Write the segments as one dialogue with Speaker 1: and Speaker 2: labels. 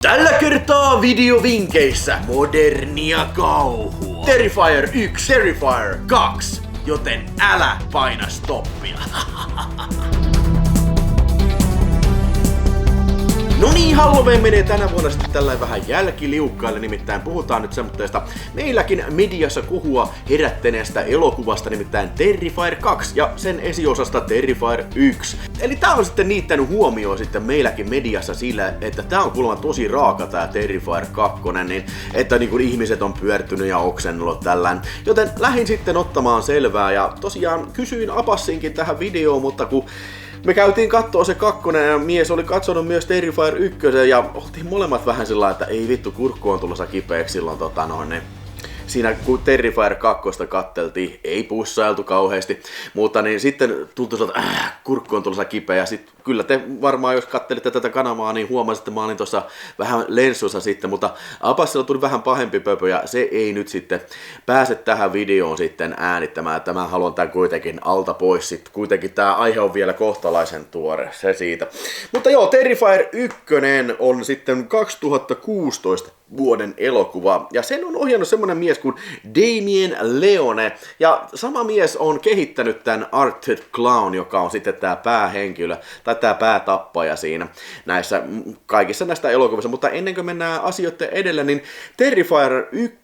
Speaker 1: Tällä kertaa videovinkeissä modernia kauhua. Terrifier 1, Terrifier 2, joten älä paina stoppia. No niin, Halloween menee tänä vuonna sitten tällä vähän jälkiliukkaille, nimittäin puhutaan nyt semmoista meilläkin mediassa kuhua herättäneestä elokuvasta, nimittäin Terrifier 2 ja sen esiosasta Terrifier 1. Eli tää on sitten niittänyt huomioon sitten meilläkin mediassa sillä, että tää on kuulemma tosi raaka tää Terrifier 2, niin että niinku ihmiset on pyörtynyt ja oksennellut tällään. Joten lähdin sitten ottamaan selvää ja tosiaan kysyin Apassinkin tähän videoon, mutta kun me käytiin kattoo se 2 ja mies oli katsonut myös Terrifier 1 ja oltiin molemmat vähän sillä, että ei vittu, kurkku on tulossa kipeäksi silloin siinä kun Terrifier 2 katteltiin, ei pussailtu kauheasti, mutta niin sitten tuntui, että kurkku on tulossa kipeä ja sit kyllä te varmaan jos kattelitte tätä kanavaa, niin huomasitte, että mä olin tuossa vähän lenssussa sitten, mutta Apassilla tuli vähän pahempi pöpö ja se ei nyt sitten pääse tähän videoon sitten äänittämään, että mä haluan tän kuitenkin alta pois, sitten kuitenkin tää aihe on vielä kohtalaisen tuore, se siitä. Mutta joo, Terrifier 1 on sitten 2016 vuoden elokuva ja sen on ohjannut semmonen mies kuin Damien Leone ja sama mies on kehittänyt tän Art the Clown, joka on sitten tää päähenkilö tai tää päätappaja siinä näissä kaikissa näistä elokuvissa, mutta ennen kuin mennään asioiden edelle, niin Terrifier 1,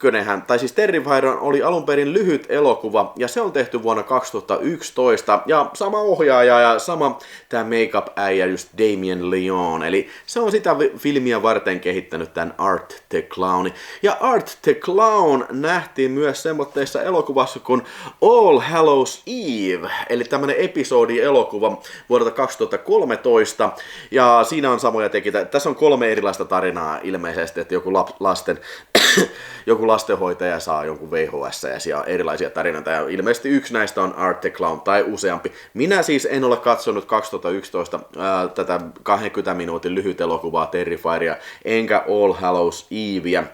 Speaker 1: tai siis Terrifier oli alun perin lyhyt elokuva ja se on tehty vuonna 2011 ja sama ohjaaja ja sama tää make-up-äijä just Damien Leone, eli se on sitä filmiä varten kehittänyt tän Art the Clown. Ja Art the Clown nähtiin myös semmoitteissa elokuvassa kuin All Hallows Eve, eli tämmönen episodi-elokuva vuodelta 2013, ja siinä on samoja tekijöitä. Tässä on 3 erilaista tarinaa ilmeisesti, että joku lastenhoitaja saa jonkun VHS ja siellä on erilaisia tarinoita, ja ilmeisesti yksi näistä on Art the Clown tai useampi. Minä siis en ole katsonut 2011 tätä 20 minuutin lyhyt elokuvaa Terrifieria, enkä All Hallows Evea.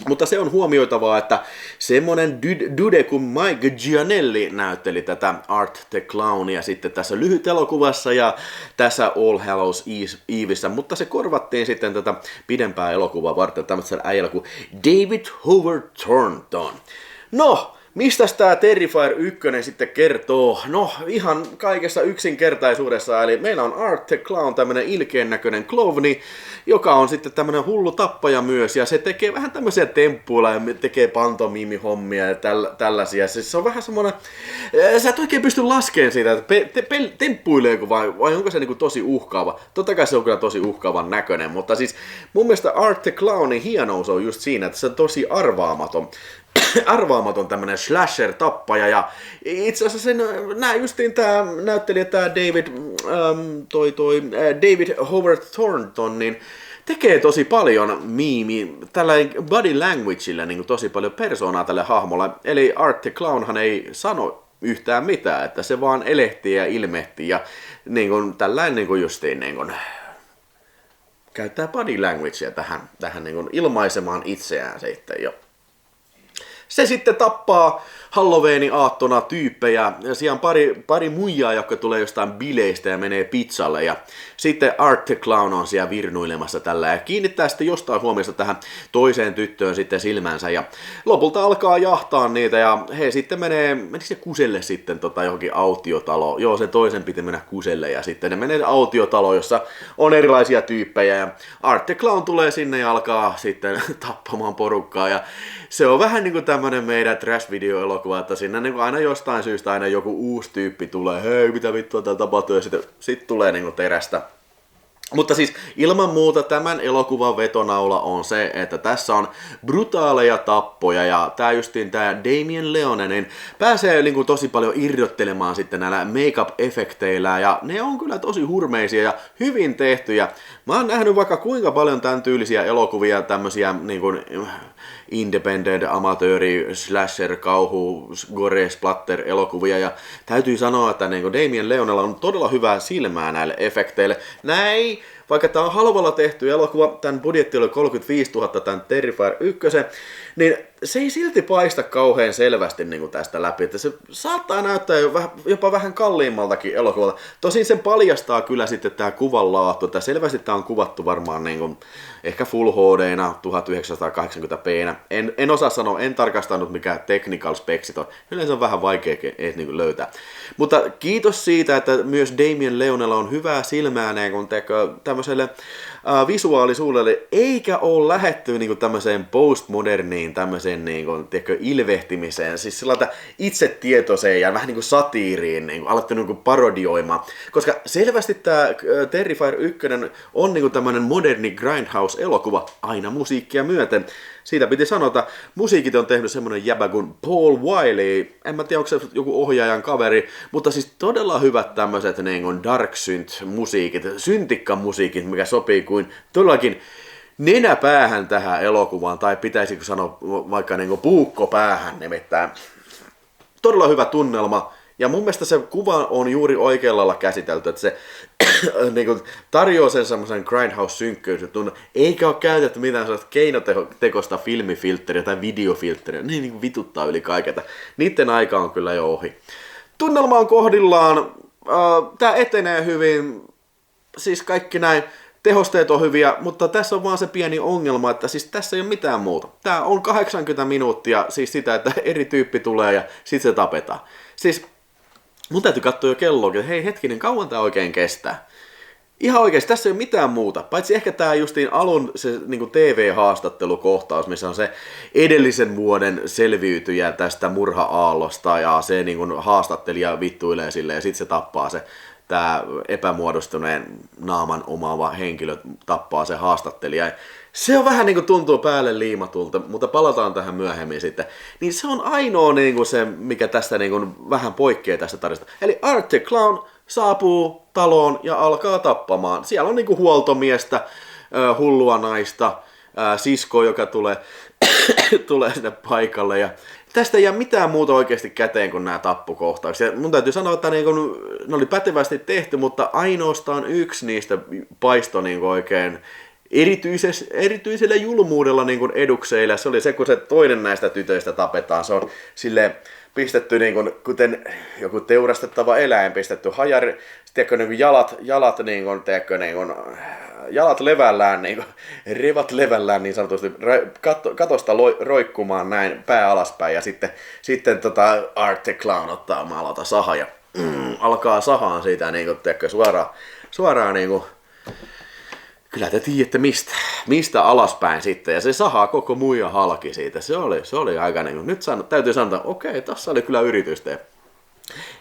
Speaker 1: Mutta se on huomioitavaa, että semmonen dude kuin Mike Gianelli näytteli tätä Art the Clownia sitten tässä lyhyt elokuvassa ja tässä All Hallows Eveissä, mutta se korvattiin sitten tätä pidempää elokuvaa varten tämmöisellä äijällä kuin David Howard Thornton. No, mistäs tää Terrifier 1 sitten kertoo? No, ihan kaikessa yksinkertaisuudessa, eli meillä on Art the Clown, tämmönen ilkeän näköinen klovni, joka on sitten tämmönen hullu tappaja myös, ja se tekee vähän tämmöisiä temppuilla ja tekee pantomiimihommia ja tällaisia. Siis se on vähän semmonen, sä et oikein pysty laskeen siitä, että temppuileeko vai onko se niinku tosi uhkaava. Totta kai se on kyllä tosi uhkaavan näköinen, mutta siis mun mielestä Art the Clownin hienous on just siinä, että se on tosi arvaamaton tämmönen slasher-tappaja, ja itse asiassa sen justiin tää näyttelijä tää David Howard Thornton, niin tekee tosi paljon tällä body languageilla niin tosi paljon persoonaa tälle hahmolle, eli Art the Clownhan ei sano yhtään mitään, että se vaan elehtii ja ilmehtii ja niin kuin tällainen niin kuin justiin niin kuin käyttää body languagea tähän niin kuin ilmaisemaan itseään sitten jo. Se sitten tappaa Halloweenin aattona tyyppejä, ja siellä on pari muijaa, jotka tulee jostain bileistä ja menee pizzalle, ja sitten Art the Clown on siellä virnuilemassa tällä, ja kiinnittää sitten jostain huomiosta tähän toiseen tyttöön sitten silmänsä, ja lopulta alkaa jahtaa niitä, ja he sitten menikö se kuselle sitten johonkin autiotalo, joo, se toisen piti mennä kuselle, ja sitten ne menee autiotalo, jossa on erilaisia tyyppejä, ja Art the Clown tulee sinne ja alkaa sitten tappamaan porukkaa, ja se on vähän niinku tämmönen meidän trash-video-elokuva, että sinne niinku aina jostain syystä aina joku uusi tyyppi tulee, hei mitä vittua täällä tapahtuu, ja sitten tulee niinku terästä. Mutta siis ilman muuta tämän elokuvan vetonaula on se, että tässä on brutaaleja tappoja ja tää justiin tää Damien Leone niin pääsee niinku tosi paljon irrottelemaan sitten näillä make-up-efekteillä ja ne on kyllä tosi hurmeisia ja hyvin tehtyjä. Mä oon nähnyt vaikka kuinka paljon tämän tyylisiä elokuvia, tämmösiä niinku independent, amatööri, slasher, kauhu, gore, splatter elokuvia ja täytyy sanoa, että niinku Damien Leonella on todella hyvää silmää näille efekteille. Näin vaikka tää on halvalla tehty elokuva, tämän budjetti oli 35 000 tämän Terrifier 1, niin se ei silti paista kauhean selvästi niin kuin tästä läpi, että se saattaa näyttää jopa vähän kalliimmaltakin elokuvalta. Tosin sen paljastaa kyllä sitten tämä kuvan laatu, että selvästi tämä on kuvattu varmaan niin kuin ehkä Full HD-na 1980p. En osaa sanoa, en tarkastanut mikä technical specsit on. Yleensä on vähän vaikea edes niin kuin löytää. Mutta kiitos siitä, että myös Damien Leonella on hyvää silmää niin kuin tämmöiselle visuaalisuudelle, eikä ole lähetty niin kuin tämmöiseen postmoderniin, tämmöiseen niin kuin, ilvehtimiseen, siis sellaista itsetietoiseen ja vähän niin kuin satiiriin, niin kuin, alettu niin kuin parodioimaan. Koska selvästi tämä Terrifier 1 on niin kuin tämmöinen moderni Grindhouse-elokuva, aina musiikkia myöten. Siitä piti sanoa, että musiikit on tehnyt semmoinen jäbä kuin Paul Wiley. En mä tiedä, onko se joku ohjaajan kaveri, mutta siis todella hyvät tämmöiset niin kuin dark synth-musiikit, syntikkamusiikit, mikä sopii kuin todellakin nenäpäähän tähän elokuvaan, tai pitäisikö sanoa vaikka niin kuin puukkopäähän nimittäin. Todella hyvä tunnelma. Ja mun mielestä se kuva on juuri oikealla lailla käsitelty, että se niin kuin, tarjoaa sen semmoisen Grindhouse-synkkyyden, eikä ole käytetty mitään sellaista keinotekoista filmifiltteriä tai videofiltteriä, ne niin kuin vituttaa yli kaiketa. Niiden aika on kyllä jo ohi. Tunnelma on kohdillaan, tää etenee hyvin, siis kaikki näin. Tehosteet on hyviä, mutta tässä on vaan se pieni ongelma, että siis tässä ei ole mitään muuta. Tää on 80 minuuttia, siis sitä, että eri tyyppi tulee ja sit se tapetaan. Siis mun täytyy katsoa jo kelloa, että hei hetkinen, kauan tää oikein kestää. Ihan oikeesti, tässä ei ole mitään muuta. Paitsi ehkä tää justiin alun se niinku TV-haastattelukohtaus, missä on se edellisen vuoden selviytyjä tästä murha-aallosta ja se niinku haastattelija vittuilee silleen ja sit se tappaa se. Tämä epämuodostuneen naaman omaava henkilö tappaa se haastattelija. Se on vähän niin kuin tuntuu päälle liimatulta, mutta palataan tähän myöhemmin sitten. Niin se on ainoa niin kuin se, mikä tästä niin kuin vähän poikkeaa tästä tarinasta. Eli Art the Clown saapuu taloon ja alkaa tappamaan. Siellä on niin kuin huoltomiestä, hullua naista, sisko, joka tulee sinne paikalle ja tästä ei jää mitään muuta oikeasti käteen kuin nämä tappokohtaukset. Mun täytyy sanoa, että ne oli pätevästi tehty, mutta ainoastaan yksi niistä paistoi niin oikein erityisellä julmuudella niin edukseilla. Se oli se, kun se toinen näistä tytöistä tapetaan. Se on silleen pistetty, niin kuin, kuten joku teurastettava eläin, pistetty hajari, tiedätkö, niin jalat, niin kuin, tiedätkö, niin kuin, jalat levällään, niin kuin, rivat levällään niin sanotusti, katosta roikkumaan näin pää alaspäin ja sitten Art the Clown ottaa maalata saha ja alkaa sahaan siitä niin kuin, tiedätkö, suoraan niin kuin, kyllä te tiedätte mistä alaspäin sitten, ja se sahaa koko muija halki siitä. Se oli aika niin kuin, nyt täytyy sanoa, että okei, tässä oli kyllä yritystä.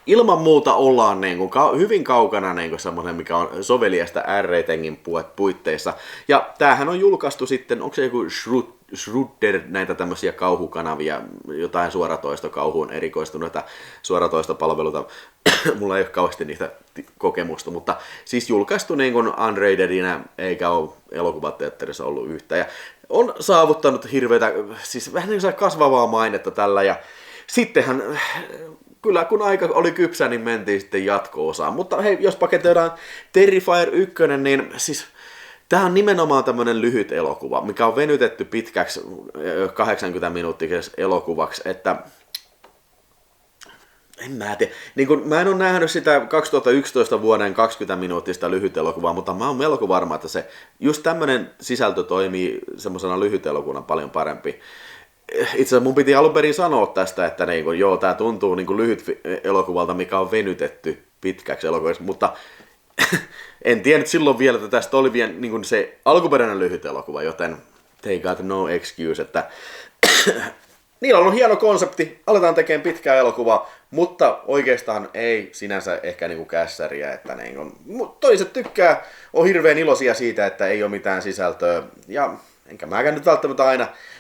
Speaker 1: Ilman muuta ollaan niin kuin, hyvin kaukana niin kuin semmoinen, mikä on soveliasta R-ratingin puitteissa. Ja tämähän on julkaistu sitten, onko se joku Shudder, näitä tämmöisiä kauhukanavia, jotain suoratoistokauhuun erikoistuneita suoratoistopalveluita. Mulla ei ole kauheasti niistä kokemusta, mutta siis julkaistu niin kuin unratedinä, eikä ole elokuvateatterissa ollut yhtä. Ja on saavuttanut hirveätä, siis vähän niin kuin kasvavaa mainetta tällä. Ja sittenhän, kyllä kun aika oli kypsä, niin mentiin sitten jatko-osaan. Mutta hei, jos paketoidaan Terrifier 1, niin siis tämä on nimenomaan tämmöinen lyhyt elokuva, mikä on venytetty pitkäksi 80 minuuttiseksi elokuvaksi, että en mä tiedä. Niin kun, mä en ole nähnyt sitä 2011 vuoden 20 minuuttista lyhyt elokuvaa, mutta mä oon melko varma, että se just tämmöinen sisältö toimii semmoisena lyhyt elokuvana paljon parempi. Itse asiassa mun piti alun perin sanoa tästä, että niin kun, joo, tää tuntuu niin kun lyhyt elokuvalta, mikä on venytetty pitkäksi elokuvaksi, mutta en tiennyt silloin vielä, että tästä oli vielä niin kuin se alkuperäinen lyhyt elokuva, joten they got no excuse, että niillä on ollut hieno konsepti, aletaan tekemään pitkää elokuvaa, mutta oikeastaan ei sinänsä ehkä niin kuin kässäriä, että niin kuin, toiset tykkää, on hirveän iloisia siitä, että ei ole mitään sisältöä, ja enkä mäkään nyt välttämättä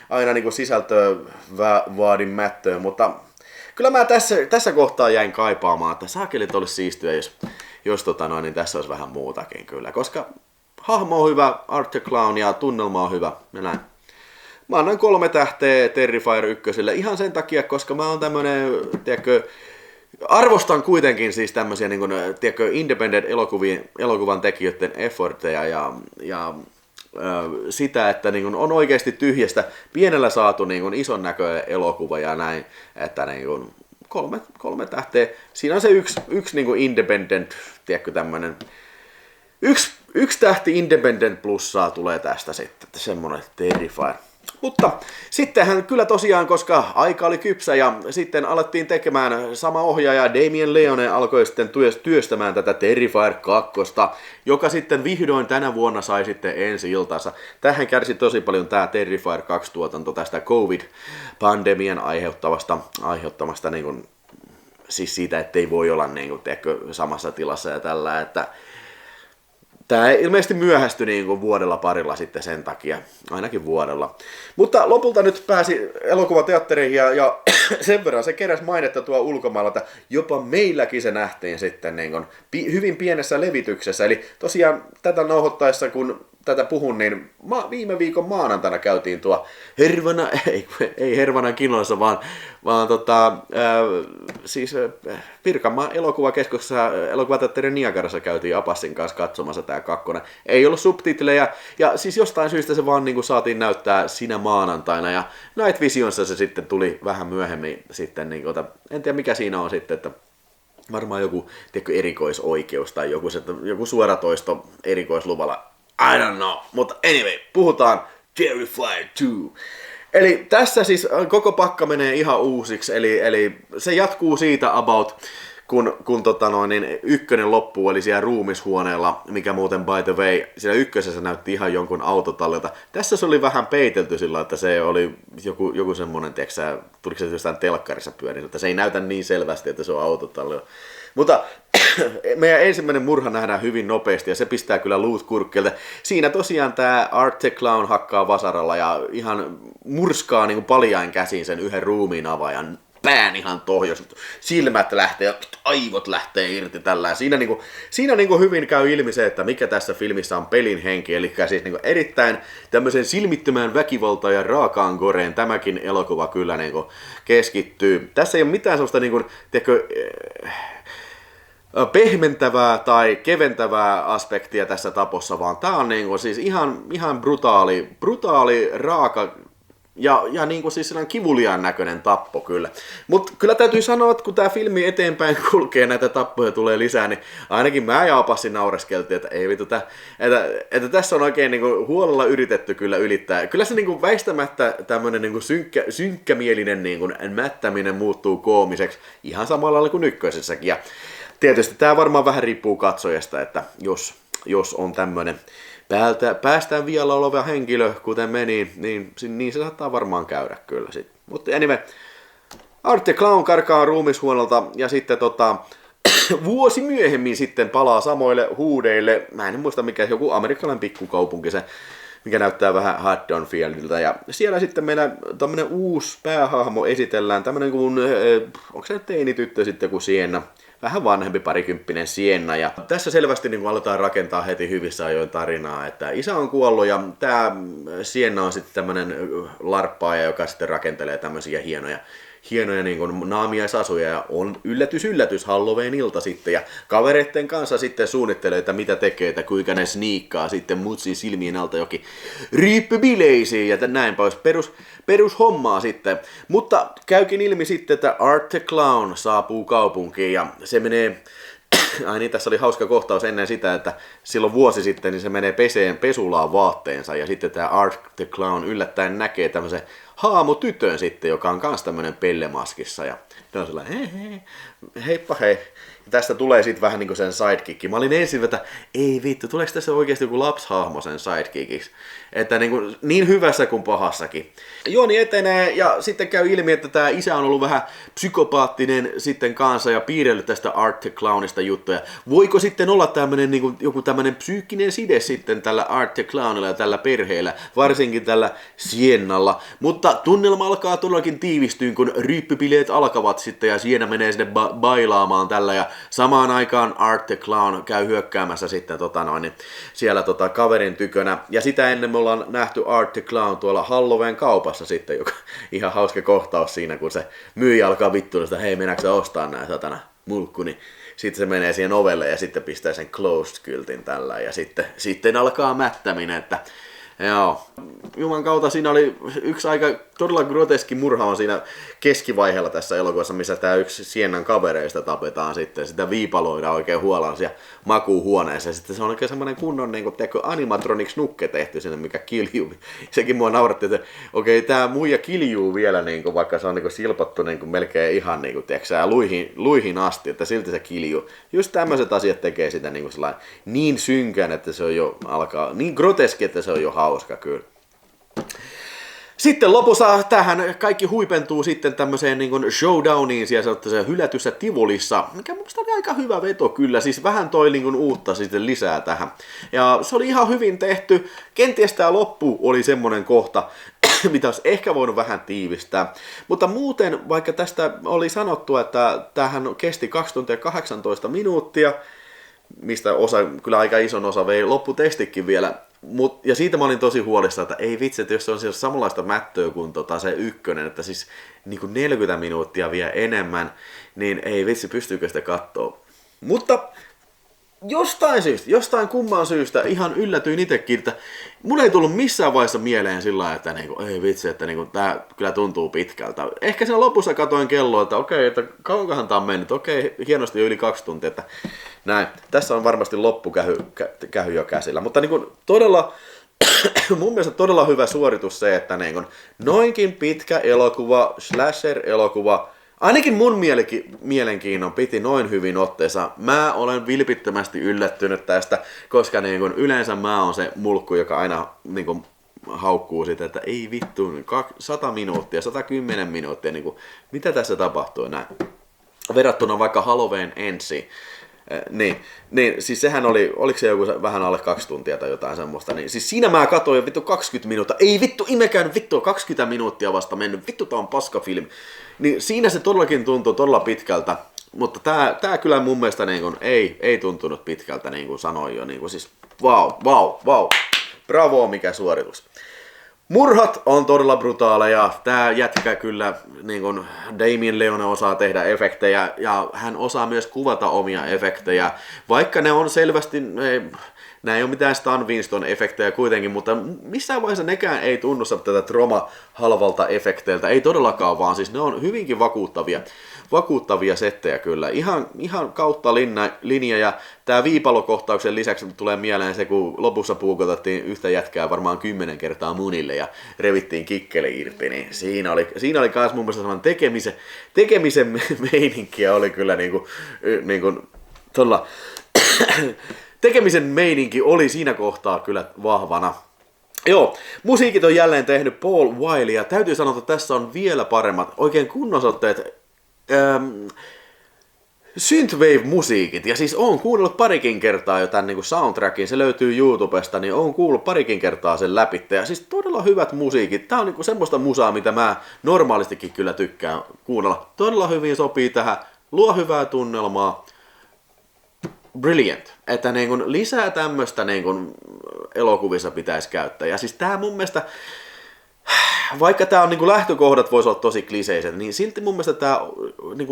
Speaker 1: aina niin kuin sisältöä vaadin mättöön, mutta kyllä mä tässä kohtaa jäin kaipaamaan, että saakelit olisi siistyä, jos niin tässä olisi vähän muutakin kyllä, koska hahmo on hyvä, Art the Clown ja tunnelma on hyvä, ja näin. Mä annan 3 tähteä Terrifier 1 ihan sen takia, koska mä oon tämmönen, tiedätkö, arvostan kuitenkin siis tämmöisiä niin kuin, tiedätkö, independent elokuvan tekijöiden effortteja ja sitä, että niin kuin on oikeasti tyhjästä pienellä saatu niin kuin ison näköinen elokuva ja näin, että niin kuin kolme tähteä. Siinä on se yksi niin kuin independent, tiedätkö, tämmöinen yksi tähti independent plussaa tulee tästä sitten, semmoinen Terrifier. Mutta sittenhän kyllä tosiaan, koska aika oli kypsä ja sitten alettiin tekemään, sama ohjaaja Damien Leone alkoi sitten työstämään tätä Terrifier 2, joka sitten vihdoin tänä vuonna sai sitten ensi-iltansa. Tähän kärsi tosi paljon tämä Terrifier 2-tuotanto tästä COVID-pandemian aiheuttamasta niin kuin, siis siitä, ettei voi olla niin kuin, tiedätkö, samassa tilassa ja tällä, että tämä ilmeisesti myöhästyi niin kuin vuodella parilla sitten sen takia, ainakin vuodella. Mutta lopulta nyt pääsi elokuvateatteriin ja sen verran se keräsi mainetta tuo ulkomailla, että jopa meilläkin se nähtiin sitten niin kuin hyvin pienessä levityksessä. Eli tosiaan tätä nauhoittaessa, kun tätä puhun, niin viime viikon maanantaina käytiin tuo ei Hervanan kinoissa, vaan siis Pirkanmaan elokuvakeskuksessa elokuvateatterin Niagarassa käytiin Apassin kanssa katsomassa tää kakkonen. Ei ollut subtitleja, ja siis jostain syystä se vaan niinku saatiin näyttää sinä maanantaina, ja Night Visionsa se sitten tuli vähän myöhemmin sitten, niinku, en tiedä mikä siinä on sitten, että varmaan joku erikoisoikeus tai joku suoratoisto erikoisluvalla. I don't know, mutta anyway, puhutaan Terrifier 2. Eli tässä siis koko pakka menee ihan uusiksi, eli se jatkuu siitä about, kun ykkönen loppuu, eli siellä ruumishuoneella, mikä muuten by the way, siellä ykkösessä näytti ihan jonkun autotallilta. Tässä se oli vähän peitelty sillä, että se oli joku semmonen, tiiäksä, tuliko se jostain telkkarissa pyörin, että se ei näytä niin selvästi, että se on autotallilla. Mutta meidän ensimmäinen murha nähdään hyvin nopeasti ja se pistää kyllä luut kurkkilta. Siinä tosiaan tämä Art the Clown hakkaa vasaralla ja ihan murskaa niin kuin paljain käsin sen yhden ruumiin avaajan pään ihan tohjos, silmät lähtee ja aivot lähtee irti tällä. Siinä hyvin käy ilmi se, että mikä tässä filmissä on pelin henki, eli siis erittäin tämmöisen silmittömään väkivaltaan ja raakaan goreen tämäkin elokuva kyllä keskittyy. Tässä ei ole mitään sellaista pehmentävää tai keventävää aspektia tässä tapossa, vaan tää on siis ihan brutaali, raaka ja siis sellainen kivuliaan näköinen tappo kyllä. Mutta kyllä täytyy sanoa, että kun tää filmi eteenpäin kulkee, näitä tappoja tulee lisää, niin ainakin mä ja Apassi naureskeltiin, että ei vittu, että tässä on oikein huolella yritetty kyllä ylittää. Kyllä se väistämättä tämmönen synkkämielinen mättäminen muuttuu koomiseksi ihan samalla lailla kuin ykkösessäkin. Ja tietysti tämä varmaan vähän riippuu katsojasta, että jos on tämmöinen päästään vialla oleva henkilö, kuten meni, niin se saattaa varmaan käydä kyllä sitten. Mutta anyway, Art the Clown karkaa ruumishuonolta ja sitten vuosi myöhemmin sitten palaa samoille huudeille. Mä en muista mikä joku amerikkalainen pikkukaupunki se, mikä näyttää vähän Haddonfieldiltä. Ja siellä sitten meillä tämmönen uusi päähahmo esitellään, tämmönen kuin, onko se teinityttö sitten kuin Sienna? Vähän vanhempi parikymppinen Sienna, ja tässä selvästi aletaan rakentaa heti hyvissä ajoin tarinaa, että isä on kuollut ja tämä Sienna on sitten tämmönen larppaaja, joka sitten rakentelee tämmöisiä hienoja naamiaisasuja ja on yllätys Halloween-ilta sitten ja kavereitten kanssa sitten suunnittelee, että mitä tekee, että kuinka ne sniikkaa sitten mutsin silmien alta jokin riippibileisiin ja näin pois perushommaa sitten. Mutta käykin ilmi sitten, että Art the Clown saapuu kaupunkiin ja se menee ai niin, tässä oli hauska kohtaus ennen sitä, että silloin vuosi sitten niin se menee peseen pesulaan vaatteensa ja sitten tämä Art the Clown yllättäen näkee tämmöisen haamutytön sitten, joka on kans tämmönen pellemaskissa ja ne on sellainen heippa hei. Ja tästä tulee sitten vähän niinku sen sidekick. Mä olin ensin, että ei vittu, tuleeko tässä oikeasti joku lapshahmo sen sidekickiksi? Että niin hyvässä kuin pahassakin. Juoni etenee ja sitten käy ilmi, että tämä isä on ollut vähän psykopaattinen sitten kanssa ja piirrellyt tästä Art the Clownista juttuja. Voiko sitten olla tämmönen, joku tämmönen psyykkinen side sitten tällä Art the Clownilla ja tällä perheellä, varsinkin tällä Siennalla. Mutta tunnelma alkaa todellakin tiivistyä, kun ryyppybileet alkavat sitten ja Sienna menee sinne bailaamaan tällä ja samaan aikaan Art the Clown käy hyökkäämässä sitten siellä kaverin tykönä. Ja sitä ennen me ollaan nähty Art the Clown tuolla Halloween kaupassa sitten, joka ihan hauska kohtaus siinä, kun se myyjä alkaa vittuilla sitä, hei mennäänkö sä ostaa nää satana mulkku, niin sitten se menee siihen ovelle ja sitten pistää sen closed-kyltin tällä ja sitten alkaa mättäminen, että joo. Juman kautta siinä oli yksi aika todella groteski murhaava siinä keskivaiheella tässä elokuvassa, missä tämä yksi Siennan kavereista tapetaan sitten. Sitä viipaloidaan oikein huolella siellä makuuhuoneessa. Ja sitten se on oikein semmoinen kunnon animatronics nukke tehty sinne, mikä kiljuu. Sekin mua nauratti, että okei, tämä muija kiljuu vielä, vaikka se on silpattu melkein ihan luihin asti, että silti se kiljuu. Just tämmöiset asiat tekee sitä niin synkän, että se on jo alkaa, niin groteski, että se on jo hauska kyllä. Sitten lopussa tähän kaikki huipentuu sitten tämmöiseen showdowniin siellä hylätyssä Tivolissa, mikä mun mielestä oli aika hyvä veto kyllä, siis vähän toi uutta sitten lisää tähän. Ja se oli ihan hyvin tehty, kenties tää loppu oli semmonen kohta, mitä olisi ehkä voinut vähän tiivistää. Mutta muuten, vaikka tästä oli sanottu, että tämähän kesti 2 tuntia 18 minuuttia, mistä kyllä aika ison osa vei lopputestikin vielä. Ja siitä mä olin tosi huolissaan, että ei vitsi, että jos se on siis samanlaista mättöä kuin se ykkönen, että siis 40 minuuttia vielä enemmän, niin ei vitsi, pystyykö sitä katsoa. Mutta jostain kumman syystä ihan yllätyin itsekin, että mulla ei tullut missään vaiheessa mieleen sillä lailla, että ei vitsi, että tää kyllä tuntuu pitkältä. Ehkä siinä lopussa katoin kelloa, että okei, että kauankohan tää on mennyt, okei, hienosti jo yli 2 tuntia, että näin. Tässä on varmasti loppukähy jo käsillä, mutta todella, mun mielestä todella hyvä suoritus se, että noinkin pitkä elokuva, slasher-elokuva, ainakin mun mielenkiinnon piti noin hyvin otteessa. Mä olen vilpittömästi yllättynyt tästä, koska yleensä mä oon se mulkku, joka aina haukkuu sitä, että ei vittu, 100 minuuttia, 110 minuuttia, mitä tässä tapahtuu näin. Verrattuna vaikka Halloween Endsiin. Niin, siis sehän oli, oliko se joku vähän alle 2 tuntia tai jotain semmoista, niin siis siinä mä katsoin jo vittu 20 minuuttia, ei vittu, imekään vittu, 20 minuuttia vasta mennyt, vittu tää on paskafilm. Niin siinä se todellakin tuntui todella pitkältä, mutta tää kyllä mun mielestä ei tuntunut pitkältä, niin kuin sanoin jo, siis wow, bravo, mikä suoritus. Murhat on todella brutaaleja. Tää jätkä kyllä, Damien Leone osaa tehdä efektejä ja hän osaa myös kuvata omia efektejä. Vaikka ne on selvästi, nämä ei ole mitään Stan Winston efektejä kuitenkin, mutta missään vaiheessa nekään ei tunnusta tätä Troma-halvalta efekteiltä. Ei todellakaan, vaan siis ne on hyvinkin vakuuttavia settejä kyllä. Ihan kautta linja ja tää viipalokohtauksen lisäksi tulee mieleen se, kun lopussa puukotettiin yhtä jätkää varmaan 10 kertaa munille ja revittiin kikkeli irti, niin siinä oli kans mun mielestä sellainen tekemisen meininkiä oli kyllä todella tekemisen meininki oli siinä kohtaa kyllä vahvana. Joo, musiikit on jälleen tehnyt Paul Wiley ja täytyy sanoa, että tässä on vielä paremmat oikein kunnosotteet synthwave-musiikit, ja siis oon kuunnellut parikin kertaa jo tän soundtrackin, se löytyy YouTubesta, niin oon kuullut parikin kertaa sen läpi, ja siis todella hyvät musiikit, tää on semmoista musaa, mitä mä normaalistikin kyllä tykkään kuunnella, todella hyvin sopii tähän, luo hyvää tunnelmaa, brilliant, että lisää tämmöstä elokuvissa pitäisi käyttää, ja siis tää mun mielestä vaikka tämä on lähtökohdat voisi olla tosi kliseiset, niin silti mun mielestä tämä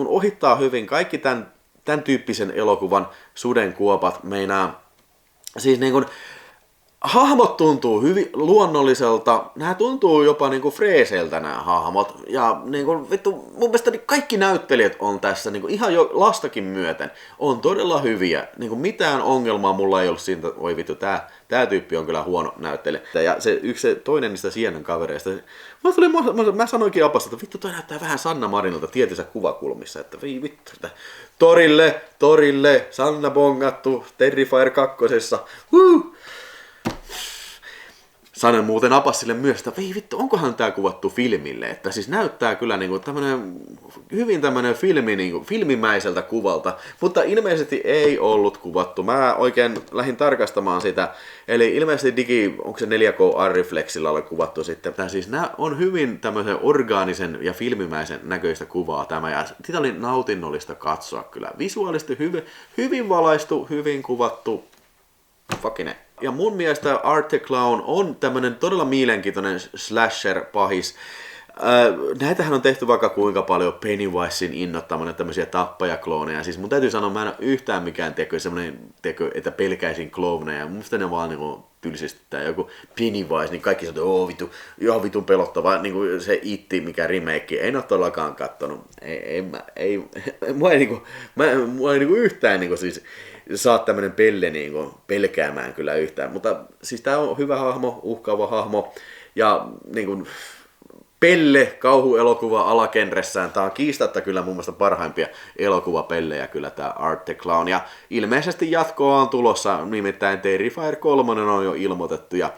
Speaker 1: ohittaa hyvin kaikki tämän tyyppisen elokuvan sudenkuopat meinaa. Siis hahmot tuntuu hyvin luonnolliselta, nämä tuntuu jopa freeseiltä nämä hahmot. Ja vittu, mun mielestä kaikki näyttelijät on tässä ihan jo lastakin myöten, on todella hyviä. Mitään ongelmaa mulla ei ollut siitä, oi vittu, tää tyyppi on kyllä huono näyttelijä. Ja se toinen niistä Siennan kavereista, mä sanoinkin apasta, että vittu toi näyttää vähän Sanna Marinilta tietyissä kuvakulmissa, että vittu, että torille, Sanna bongattu, Terrifier 2. Sanen muuten Abbasille myös, että ei vittu, onkohan tää kuvattu filmille, että siis näyttää kyllä niinku hyvin tämmönen filmimäiseltä kuvalta, mutta ilmeisesti ei ollut kuvattu. Mä oikein lähdin tarkastamaan sitä, eli ilmeisesti onko se 4K Arriflexilla ole kuvattu sitten, että siis nää on hyvin tämmöisen orgaanisen ja filmimäisen näköistä kuvaa tämä, ja sitä oli nautinnollista katsoa kyllä. Visuaalisesti hyvin valaistu, hyvin kuvattu, fucking ja mun mielestä Art the Clown on tämmönen todella mielenkiintoinen slasher-pahis. Näitähän on tehty vaikka kuinka paljon Pennywisein innoittamana tämmöisiä tappajaklooneja. Siis mun täytyy sanoa, mä en ole yhtään mikään semmonen, että pelkäisin klooneja. Mun mielestä ne vaan niinku tylsistyttää. Joku Pennywise, niin kaikki sanoo, että vittu, ihan vitun pelottava. Niinku se It, mikä remake, en ole todellakaan kattonut. Mua ei yhtään niinku siis saa tämmönen pelle niinku pelkäämään kyllä yhtään. Mutta siis tää on hyvä hahmo, uhkaava hahmo. Ja niinku Pelle, kauhuelokuva alagenressään. Tää on kiistatta kyllä mun mielestä parhaimpia elokuvapellejä kyllä tää Art the Clown. Ja ilmeisesti jatkoa on tulossa, nimittäin Terrifier 3 on jo ilmoitettu. Ja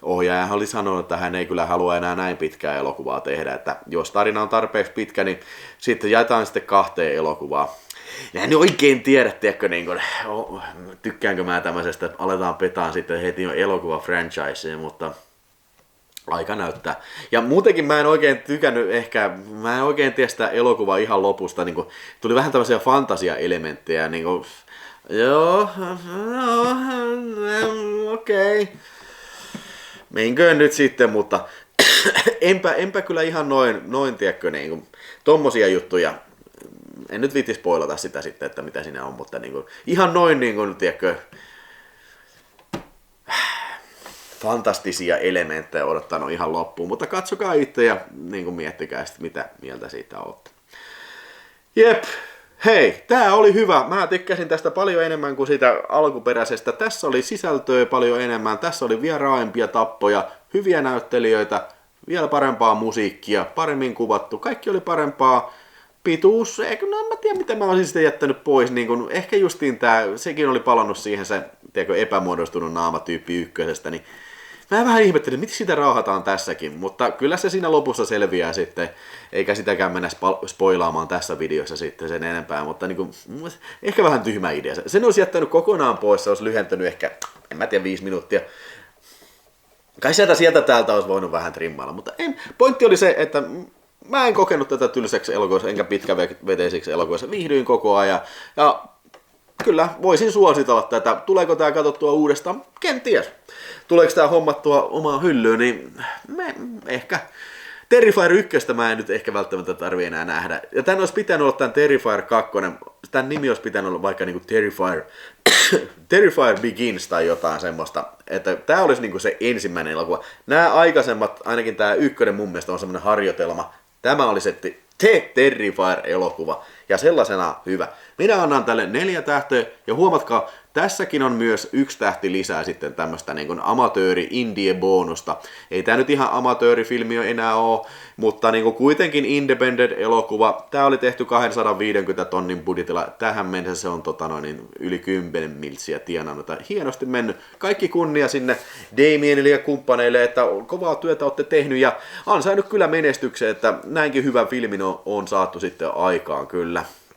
Speaker 1: ohjaajahan oli sanonut, että hän ei kyllä halua enää näin pitkää elokuvaa tehdä. Että jos tarina on tarpeeksi pitkä, niin sitten jaetaan sitten 2 elokuvaa. En oikein tiedä, tiedätkö, niin kun, tykkäänkö mä tämmöisestä, että aletaan petaan sitten heti jo elokuva-franchiseen, mutta aika näyttää. Ja muutenkin mä en oikein tykännyt mä en oikein tiedä sitä elokuvaa ihan lopusta, niin kun, tuli vähän tämmöisiä fantasia-elementtejä, niin kun, okei. Menköön nyt sitten, mutta enpä kyllä ihan noin tiedätkö, niin kun, tommosia juttuja. En nyt viitti spoilata sitä sitten, että mitä siinä on, mutta niin kun, ihan noin, niin kun, tiedätkö, fantastisia elementtejä odottanut ihan loppuun, mutta katsokaa itse ja niin kuin miettikää sitten, mitä mieltä siitä olette. Jep, hei, tää oli hyvä. Mä tykkäsin tästä paljon enemmän kuin siitä alkuperäisestä. Tässä oli sisältöä paljon enemmän, tässä oli vieraampia tappoja, hyviä näyttelijöitä, vielä parempaa musiikkia, paremmin kuvattu, kaikki oli parempaa. Pituus, no en mä tiedä mitä mä olisin sitä jättänyt pois, niin kun, ehkä justiin sekin oli palannut siihen se epämuodostunut naamatyyppi ykkösestä, niin mä vähän ihmettelin, miten sitä raahataan tässäkin, mutta kyllä se siinä lopussa selviää sitten, eikä sitäkään mennä spoilaamaan tässä videossa sitten sen enempää, mutta niin kun, ehkä vähän tyhmä idea. Sen olisi jättänyt kokonaan pois, se olisi lyhentänyt ehkä, en mä tiedä, 5 minuuttia. Kai sieltä täältä olisi voinut vähän trimmailla, mutta pointti oli se, että mä en kokenut tätä tylsäksi elokuvassa, enkä pitkäveteisiksi elokuvassa. Viihdyin koko ajan. Ja kyllä, voisin suositella tätä. Tuleeko tää katsottua uudestaan? Kenties. Tuleeko tää hommattua omaan hyllyyn? Niin ehkä. Terrifier 1 mä en nyt ehkä välttämättä tarvii enää nähdä. Ja tän olisi pitänyt olla tän Terrifier 2. Tän nimi olisi pitänyt olla vaikka niinku Terrifier Begins tai jotain semmoista. Että tää olisi niinku se ensimmäinen elokuva. Nämä aikaisemmat, ainakin tää 1 mun mielestä on semmoinen harjoitelma. Tämä oli se Terrifier-elokuva, ja sellaisena hyvä. Minä annan tälle 4 tähteä, ja huomatkaa, tässäkin on myös 1 tähti lisää sitten tämmöistä niin kuin amatööri-indie-bonusta. Ei tämä nyt ihan amatöörifilmi enää ole, mutta niin kuin kuitenkin independent-elokuva. Tämä oli tehty 250 tonnin budjetilla. Tähän mennessä se on yli 10 miltsiä tienannut. Hienosti mennyt. Kaikki kunnia sinne Damienille ja kumppaneille, että kovaa työtä olette tehnyt ja ansainnut kyllä menestyksen, että näinkin hyvän filmin on saatu sitten aikaan kyllä.